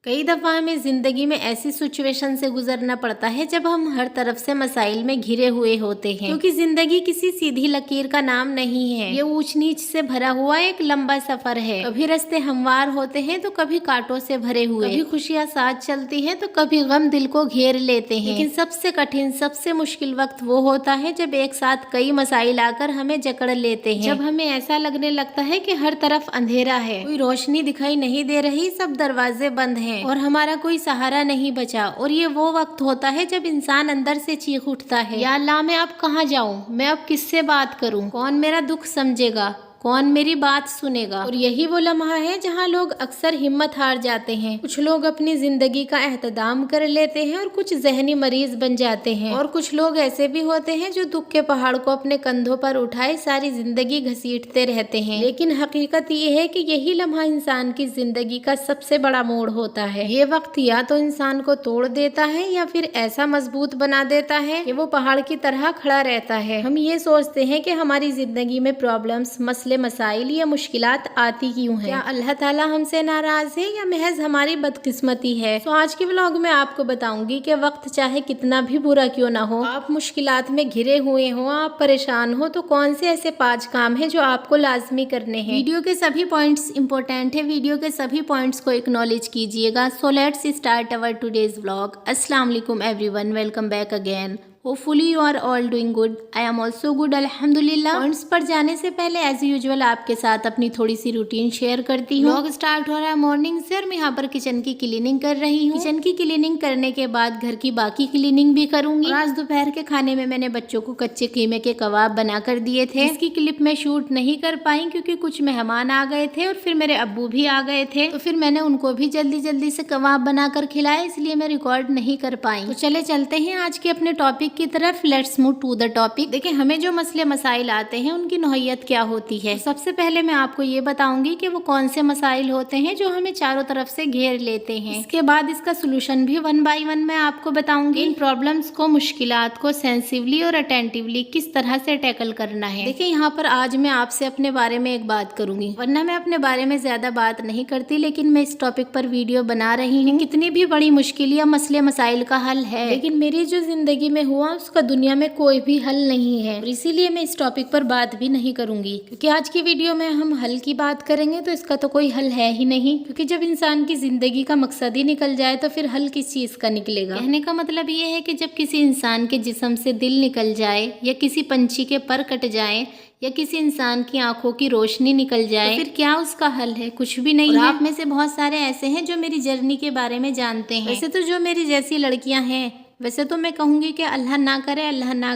کئی دفعہ ہمیں زندگی میں ایسی سچویشن سے گزرنا پڑتا ہے جب ہم ہر طرف سے مسائل میں گھرے ہوئے ہوتے ہیں، کیونکہ زندگی کسی سیدھی لکیر کا نام نہیں ہے، یہ اونچ نیچ سے بھرا ہوا ایک لمبا سفر ہے۔ کبھی راستے ہموار ہوتے ہیں تو کبھی کانٹوں سے بھرے ہوئے، کبھی خوشیاں ساتھ چلتی ہیں تو کبھی غم دل کو گھیر لیتے ہیں، لیکن سب سے کٹھن، سب سے مشکل وقت وہ ہوتا ہے جب ایک ساتھ کئی مسائل آ کر ہمیں جکڑ لیتے ہیں، جب ہمیں ایسا لگنے لگتا ہے کہ ہر طرف اندھیرا ہے، کوئی روشنی دکھائی نہیں دے رہی، سب دروازے بند ہیں اور ہمارا کوئی سہارا نہیں بچا۔ اور یہ وہ وقت ہوتا ہے جب انسان اندر سے چیخ اٹھتا ہے، یا اللہ میں اب کہاں جاؤں، میں اب کس سے بات کروں، کون میرا دکھ سمجھے گا، کون میری بات سنے گا۔ اور یہی وہ لمحہ ہے جہاں لوگ اکثر ہمت ہار جاتے ہیں۔ کچھ لوگ اپنی زندگی کا اہتمام کر لیتے ہیں اور کچھ ذہنی مریض بن جاتے ہیں، اور کچھ لوگ ایسے بھی ہوتے ہیں جو دکھ کے پہاڑ کو اپنے کندھوں پر اٹھائے ساری زندگی گھسیٹتے رہتے ہیں۔ لیکن حقیقت یہ ہے کہ یہی لمحہ انسان کی زندگی کا سب سے بڑا موڑ ہوتا ہے۔ یہ وقت یا تو انسان کو توڑ دیتا ہے یا پھر ایسا مضبوط بنا دیتا ہے کہ وہ پہاڑ کی طرح کھڑا رہتا ہے۔ ہم یہ سوچتے ہیں کہ ہماری زندگی میں پرابلمز، مسائل یا مشکلات آتی کیوں ہیں؟ کیا اللہ تعالیٰ ہم سے ناراض ہے یا محض ہماری بدقسمتی ہے؟ تو آج کے ولاگ میں آپ کو بتاؤں گی کہ وقت چاہے کتنا بھی برا کیوں نہ ہو، آپ مشکلات میں گھرے ہوئے ہوں، آپ پریشان ہو، تو کون سے ایسے 5 کام ہیں جو آپ کو لازمی کرنے ہیں۔ ویڈیو کے سبھی پوائنٹس امپورٹنٹ ہیں، ویڈیو کے سبھی پوائنٹس کو اکنالج کیجیے گا۔ So let's start our today's vlog۔ السلام علیکم everyone، welcome back again. Hopefully you are all doing good. I am also good الحمدللہ۔ پوائنٹس پر جانے سے پہلے ایز یوزول آپ کے ساتھ اپنی تھوڑی سی روٹین شیئر کرتی ہوں۔ ولاگ سٹارٹ ہو رہا ہے مارننگ سے، اور میں یہاں پر کچن کی کلیننگ کر رہی ہوں۔ کچن کی کلیننگ کرنے کے بعد گھر کی باقی کلیننگ بھی کروں گی۔ آج دوپہر کے کھانے میں نے بچوں کو کچے قیمے کے کباب بنا کر دیے تھے، اس کی کلپ میں شوٹ نہیں کر پائی کیونکہ کچھ مہمان آ گئے تھے اور پھر میرے ابو بھی آ گئے تھے، تو پھر میں نے ان کو بھی جلدی سے کباب بنا کر کھلایا، اس لیے میں ریکارڈ نہیں کر پائی۔ تو چلے چلتے ہیں آج کے اپنے ٹاپک کی طرف۔ Let's move to the topic. دیکھیں، ہمیں جو مسئلے مسائل آتے ہیں ان کی نوعیت کیا ہوتی ہے۔ سب سے پہلے میں آپ کو یہ بتاؤں گی کہ وہ کون سے مسائل ہوتے ہیں جو ہمیں چاروں طرف سے گھیر لیتے ہیں۔ اس کے بعد اس کا سولوشن بھی 1 by 1 میں آپ کو بتاؤں گی۔ ان پرابلمز کو، مشکلات کو سینسیولی اور اٹینٹیولی کس طرح سے ٹیکل کرنا ہے۔ دیکھیں، یہاں پر آج میں آپ سے اپنے بارے میں ایک بات کروں گی، ورنہ میں اپنے بارے میں زیادہ بات نہیں کرتی، لیکن میں اس ٹاپک پر ویڈیو بنا رہی ہوں۔ کتنی بھی بڑی مشکل یا مسئلے مسائل کا حل ہے، لیکن میری جو زندگی میں ہوا اس کا دنیا میں کوئی بھی حل نہیں ہے، اور اسی لیے میں اس ٹاپک پر بات بھی نہیں کروں گی، کیونکہ آج کی ویڈیو میں ہم حل کی بات کریں گے تو اس کا تو کوئی حل ہے ہی نہیں، کیونکہ جب انسان کی زندگی کا مقصد ہی نکل جائے تو پھر حل کس چیز کا نکلے گا۔ کہنے کا مطلب یہ ہے کہ جب کسی انسان کے جسم سے دل نکل جائے، یا کسی پنچھی کے پر کٹ جائیں، یا کسی انسان کی آنکھوں کی روشنی نکل جائے، تو پھر کیا اس کا حل ہے؟ کچھ بھی نہیں ہے۔ آپ میں سے بہت سارے ایسے ہیں جو میری جرنی کے بارے میں جانتے ہیں۔ ویسے تو جو میری جیسی لڑکیاں ہیں، ویسے تو میں کہوں گی کہ اللہ نہ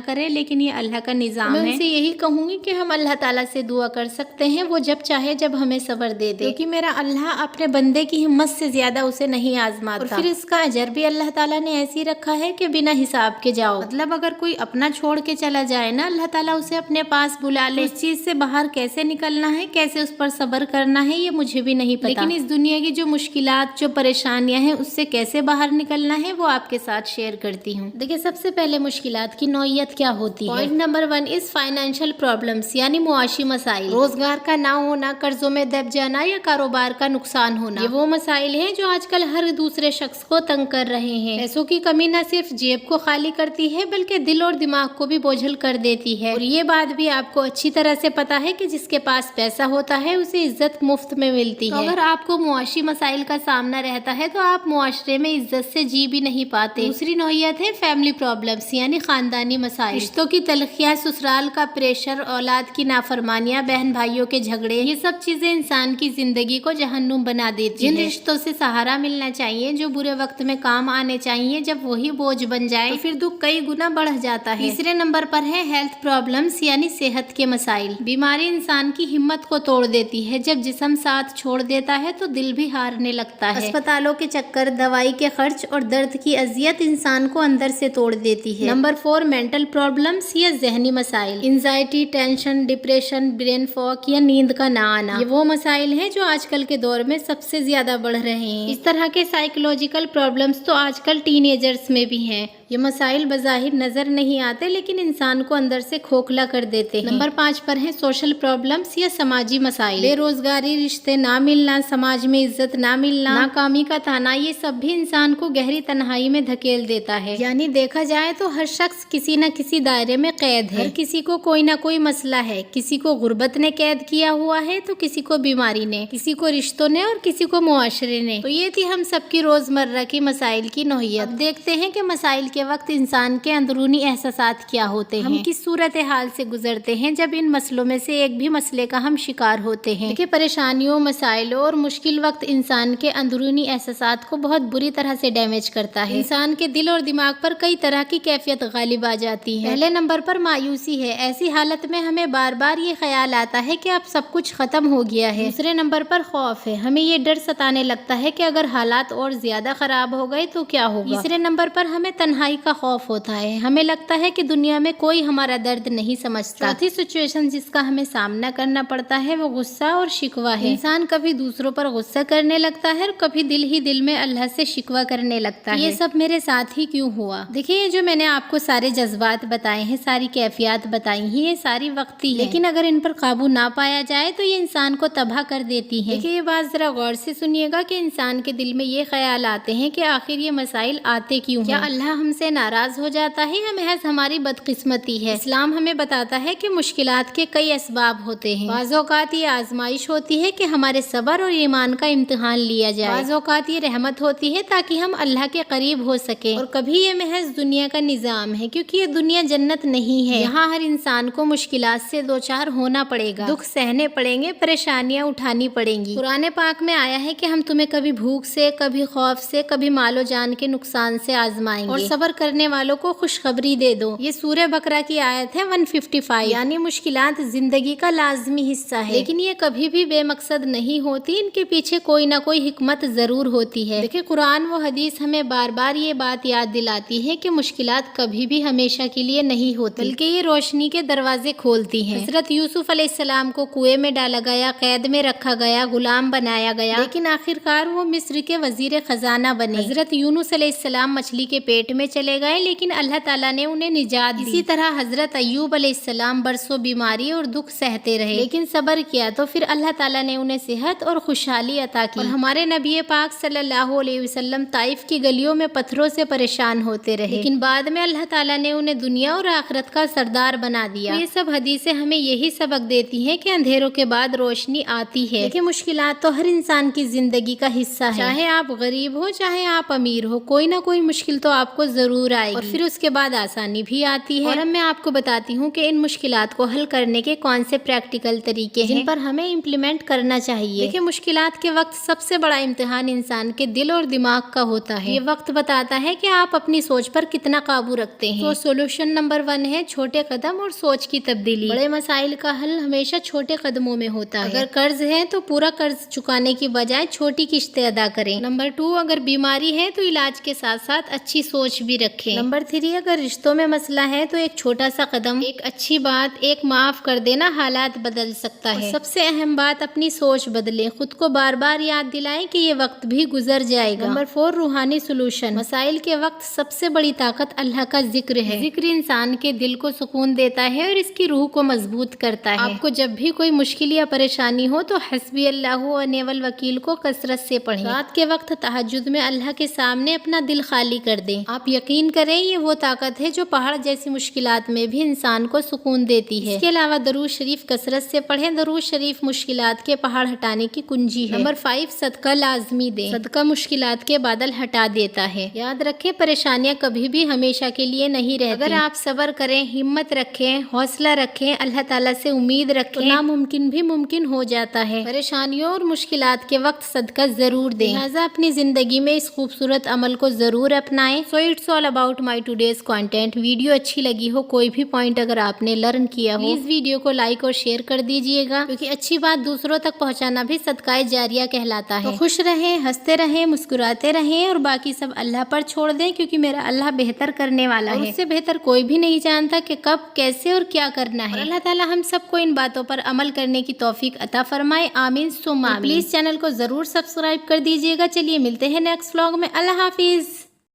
کرے، لیکن یہ اللہ کا نظام ہے۔ میں ان سے یہی کہوں گی کہ ہم اللہ تعالیٰ سے دعا کر سکتے ہیں، وہ جب چاہے جب ہمیں صبر دے دے، کیونکہ میرا اللہ اپنے بندے کی ہمت سے زیادہ اسے نہیں آزماتا، اور پھر اس کا اجر بھی اللہ تعالیٰ نے ایسی رکھا ہے کہ بنا حساب کے جاؤ۔ مطلب اگر کوئی اپنا چھوڑ کے چلا جائے نا، اللہ تعالیٰ اسے اپنے پاس بلا لے، اس چیز سے باہر کیسے نکلنا ہے، کیسے اس پر صبر کرنا ہے، یہ مجھے بھی نہیں پتا، لیکن اس دنیا کی جو مشکلات، جو پریشانیاں ہیں، اس سے کیسے باہر نکلنا ہے وہ آپ کے ساتھ شیئر کرتی ہوں۔ دیکھیں، سب سے پہلے مشکلات کی نوعیت کیا ہوتی ہے۔ Point number 1 is financial problems, یعنی معاشی مسائل۔ روزگار کا نہ ہونا، قرضوں میں دب جانا، یا کاروبار کا نقصان ہونا، یہ وہ مسائل ہیں جو آج کل ہر دوسرے شخص کو تنگ کر رہے ہیں۔ پیسوں کی کمی نہ صرف جیب کو خالی کرتی ہے بلکہ دل اور دماغ کو بھی بوجھل کر دیتی ہے، اور یہ بات بھی آپ کو اچھی طرح سے پتا ہے کہ جس کے پاس پیسہ ہوتا ہے اسے عزت مفت میں ملتی ہے۔ اگر آپ کو معاشی مسائل کا سامنا رہتا ہے تو آپ معاشرے میں عزت سے جی بھی نہیں پاتے۔ دوسری نوعیت ہے فیملی پرابلمس، یعنی خاندانی مسائل۔ رشتوں کی تلخیاں، سسرال کا پریشر، اولاد کی نافرمانیاں، بہن بھائیوں کے جھگڑے، یہ سب چیزیں انسان کی زندگی کو جہنم بنا دیتی ہیں۔ جن رشتوں سے سہارا ملنا چاہیے، جو برے وقت میں کام آنے چاہیے، جب وہی بوجھ بن جائے تو پھر دکھ کئی گنا بڑھ جاتا ہے۔ تیسرے نمبر پر ہے ہیلتھ پرابلمس، یعنی صحت کے مسائل۔ بیماری انسان کی ہمت کو توڑ دیتی ہے، جب جسم ساتھ چھوڑ دیتا ہے تو دل بھی ہارنے لگتا ہے۔ اسپتالوں کے چکر، دوائی کے خرچ اور درد کی اذیت انسان کو اندر سے توڑ دیتی ہے۔ نمبر 4 مینٹل پرابلمس یا ذہنی مسائل۔ Anxiety, tension, depression, brain fog یا نیند کا نہ آنا، یہ وہ مسائل ہیں جو آج کل کے دور میں سب سے زیادہ بڑھ رہے ہیں۔ اس طرح کے سائیکولوجیکل پرابلمس تو آج کل ٹین ایجرز میں بھی ہیں، یہ مسائل بظاہر نظر نہیں آتے لیکن انسان کو اندر سے کھوکھلا کر دیتے ہیں۔ نمبر 5 پر ہے سوشل پرابلمز یا سماجی مسائل۔ بے روزگاری، رشتے نہ ملنا، سماج میں عزت نہ ملنا، ناکامی کا تانا، یہ سب بھی انسان کو گہری تنہائی میں دھکیل دیتا ہے۔ یعنی دیکھا جائے تو ہر شخص کسی نہ کسی دائرے میں قید ہے۔ ہر کسی کو کوئی نہ کوئی مسئلہ ہے۔ کسی کو غربت نے قید کیا ہوا ہے تو کسی کو بیماری نے، کسی کو رشتوں نے اور کسی کو معاشرے نے۔ تو یہ تھی ہم سب کی روزمرہ کی مسائل کی نوعیت۔ اب دیکھتے ہیں کہ مسائل کے وقت انسان کے اندرونی احساسات کیا ہوتے ہیں، ہم کس صورتحال سے گزرتے ہیں جب ان مسئلوں میں سے ایک بھی مسئلے کا ہم شکار ہوتے ہیں۔ کہ پریشانیوں، مسائلوں اور مشکل وقت انسان کے اندرونی احساسات کو بہت بری طرح سے ڈیمیج کرتا ہے۔ انسان کے دل اور دماغ پر کئی طرح کی کیفیت غالب آ جاتی ہے۔ پہلے نمبر پر مایوسی ہے۔ ایسی حالت میں ہمیں بار بار یہ خیال آتا ہے کہ اب سب کچھ ختم ہو گیا ہے۔ دوسرے نمبر پر خوف ہے۔ ہمیں یہ ڈر ستانے لگتا ہے کہ اگر حالات اور زیادہ خراب ہو گئے تو کیا ہوگا۔ تیسرے نمبر پر ہمیں تنہائی کا خوف ہوتا ہے۔ ہمیں لگتا ہے کہ دنیا میں کوئی ہمارا درد نہیں سمجھتا۔ چوتھی سچویشن جس کا ہمیں سامنا کرنا پڑتا ہے وہ غصہ اور شکوہ ہے۔ انسان کبھی دوسروں پر غصہ کرنے لگتا ہے اور کبھی دل ہی دل میں اللہ سے شکوہ کرنے لگتا ہے، یہ سب میرے ساتھ ہی کیوں ہوا۔ دیکھیں یہ جو میں نے آپ کو سارے جذبات بتائے ہیں، ساری کیفیات بتائی ہیں، یہ ساری وقتی ہے، لیکن اگر ان پر قابو نہ پایا جائے تو یہ انسان کو تباہ کر دیتی ہے۔ دیکھیں یہ بات ذرا غور سے سنیے گا کہ انسان کے دل میں یہ خیال آتے ہیں کہ آخر یہ مسائل آتے کیوں ہیں؟ کیا اللہ ہم سے ناراض ہو جاتا ہے یا محض ہماری بدقسمتی ہے؟ اسلام ہمیں بتاتا ہے کہ مشکلات کے کئی اسباب ہوتے ہیں۔ بعض اوقات یہ آزمائش ہوتی ہے کہ ہمارے صبر اور ایمان کا امتحان لیا جائے، بعض اوقات یہ رحمت ہوتی ہے تاکہ ہم اللہ کے قریب ہو سکیں، اور کبھی یہ محض دنیا کا نظام ہے کیونکہ یہ دنیا جنت نہیں ہے۔ یہاں ہر انسان کو مشکلات سے دوچار ہونا پڑے گا، دکھ سہنے پڑیں گے، پریشانیاں اٹھانی پڑیں گی۔ قرآن پاک میں آیا ہے کہ ہم تمہیں کبھی بھوک سے، کبھی خوف سے، کبھی مال و جان کے نقصان سے آزمائیں گے، اور صبر کرنے والوں کو خوشخبری دے دو۔ یہ سورہ بقرہ کی آیت ہے 155۔ یعنی مشکلات زندگی کا لازمی حصہ ہے، لیکن یہ کبھی بھی بے مقصد نہیں ہوتی، ان کے پیچھے کوئی نہ کوئی حکمت ضرور ہوتی ہے۔ دیکھیں قرآن و حدیث ہمیں بار بار یہ بات یاد دلاتی ہے کہ مشکلات کبھی بھی ہمیشہ کے لیے نہیں ہوتی، بلکہ یہ روشنی کے دروازے کھولتی ہیں۔ حضرت یوسف علیہ السلام کو کنویں میں ڈالا گیا، قید میں رکھا گیا، غلام بنایا گیا، لیکن آخرکار وہ مصر کے وزیر خزانہ بنے۔ حضرت یونس علیہ السلام مچھلی کے پیٹ میں چلے گئے لیکن اللہ تعالیٰ نے انہیں نجات دی۔ اسی طرح حضرت ایوب علیہ السلام برسوں بیماری اور دکھ سہتے رہے لیکن صبر کیا تو پھر اللہ تعالیٰ نے انہیں صحت اور خوشحالی عطا کی۔ اور ہمارے نبی پاک صلی اللہ علیہ وسلم طائف کی گلیوں میں پتھروں سے پریشان ہوتے رہے لیکن بعد میں اللہ تعالیٰ نے انہیں دنیا اور آخرت کا سردار بنا دیا۔ یہ سب حدیثیں ہمیں یہی سبق دیتی ہیں کہ اندھیروں کے بعد روشنی آتی ہے۔ لیکن مشکلات تو ہر انسان کی زندگی کا حصہ ہے، چاہے آپ غریب ہو چاہے آپ امیر ہو، کوئی نہ کوئی مشکل تو آپ کو ضرور آئے گی، اور پھر اس کے بعد آسانی بھی آتی ہے۔ اور اب میں آپ کو بتاتی ہوں کہ ان مشکلات کو حل کرنے کے کون سے پریکٹیکل طریقے ہیں جن پر ہمیں امپلیمنٹ کرنا چاہیے۔ دیکھیں مشکلات کے وقت سب سے بڑا امتحان انسان کے دل اور دماغ کا ہوتا ہے۔ یہ وقت بتاتا ہے کہ آپ اپنی سوچ پر کتنا قابو رکھتے ہیں۔ تو سولوشن نمبر 1 ہے چھوٹے قدم اور سوچ کی تبدیلی۔ بڑے مسائل کا حل ہمیشہ چھوٹے قدموں میں ہوتا ہے۔ اگر قرض ہے تو پورا قرض چکانے کی بجائے چھوٹی قسطیں ادا کریں۔ نمبر 2 اگر بیماری ہے تو علاج کے ساتھ ساتھ اچھی سوچ بھی رکھیں۔ نمبر 3 اگر رشتوں میں مسئلہ ہے تو ایک چھوٹا سا قدم، ایک اچھی بات، ایک معاف کر دینا حالات بدل سکتا ہے۔ اور سب سے اہم بات اپنی سوچ بدلیں، خود کو بار بار یاد دلائیں کہ یہ وقت بھی گزر جائے گا۔ نمبر 4 روحانی سولوشن۔ مسائل کے وقت سب سے بڑی طاقت اللہ کا ذکر ہے۔ ذکر انسان کے دل کو سکون دیتا ہے اور اس کی روح کو مضبوط کرتا ہے۔ آپ کو جب بھی کوئی مشکل یا پریشانی ہو تو حسبی اللہ و نعم الوکیل کو کثرت سے پڑھیں۔ رات کے وقت تہجد میں اللہ کے سامنے اپنا دل خالی کر دیں۔ آپ یقین کریں یہ وہ طاقت ہے جو پہاڑ جیسی مشکلات میں بھی انسان کو سکون دیتی ہے۔ اس کے علاوہ درود شریف کثرت سے پڑھیں۔ درود شریف مشکلات کے پہاڑ ہٹانے کی کنجی ہے۔ نمبر 5 صدقہ لازمی دیں۔ صدقہ مشکلات کے بادل ہٹا دیتا ہے۔ یاد رکھیں پریشانیاں کبھی بھی ہمیشہ کے لیے نہیں رہتی۔ اگر آپ صبر کریں، ہمت رکھیں، حوصلہ رکھیں، اللہ تعالیٰ سے امید رکھیں تو ناممکن بھی ممکن ہو جاتا ہے۔ پریشانیوں اور مشکلات کے وقت صدقہ ضرور دیں، لہٰذا اپنی زندگی میں اس خوبصورت عمل کو ضرور اپنائیں۔ So it's all about my today's content۔ Video اچھی لگی ہو، کوئی بھی پوائنٹ اگر آپ نے لرن کیا ہو، پلیز ویڈیو کو لائک اور شیئر کر دیجئے گا، کیونکہ اچھی بات دوسروں تک پہنچانا بھی صدقہ جاریہ کہلاتا ہے۔ تو خوش رہیں، ہنستے رہیں، مسکراتے رہیں اور باقی سب اللہ پر چھوڑ دیں، کیونکہ میرا اللہ بہتر کرنے والا ہے۔ اس سے بہتر کوئی بھی نہیں جانتا کہ کب، کیسے اور کیا کرنا ہے۔ اللہ تعالیٰ ہم سب کو ان باتوں پر عمل کرنے کی توفیق عطا فرمائے، آمین ثم آمین۔ پلیز چینل کو ضرور سبسکرائب کر دیجئے گا۔ چلیے ملتے ہیں نیکسٹ ولاگ میں۔ اللہ حافظ۔